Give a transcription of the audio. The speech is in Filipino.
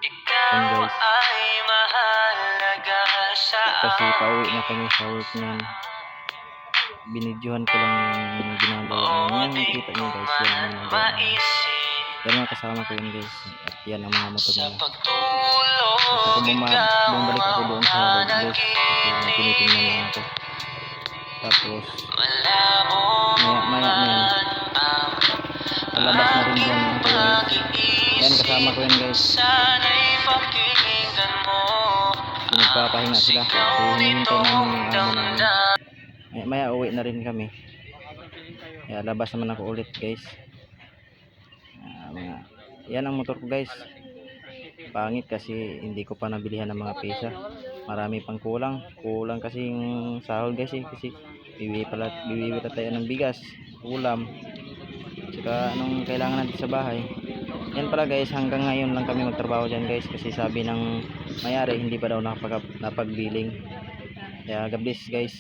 Yan guys. Kasi pauwi na kami sa work niyan. Binidyohan ko lang yung ginagawa niya. Yan nakikita niyo guys. Yan ang ginagawa niya. Yan mga kasama ko yan guys. At yan ang mga motor nila. Kasi kung bumalik ako doon sa loob guys. Kasi tinitingnan lang ako. Tapos maya yan. Palabas na rin dyan ako guys. Yan kasama ko yan guys. Nagpapahinga sila kasi hinihintay namin yung amo namin. Maya uwi na rin kami. Kaya labas naman ako ulit guys. Yan ang motor ko guys. Pangit kasi hindi ko pa nabilihan ng mga pesa. Marami pang kulang kasi yung sahod guys kasi bibili pala tayo ng bigas, ulam, saka anong kailangan natin sa bahay. Yan pala guys, hanggang ngayon lang kami magtrabaho dyan guys kasi sabi ng may-ari hindi pa daw napagbiling. Kaya God bless guys.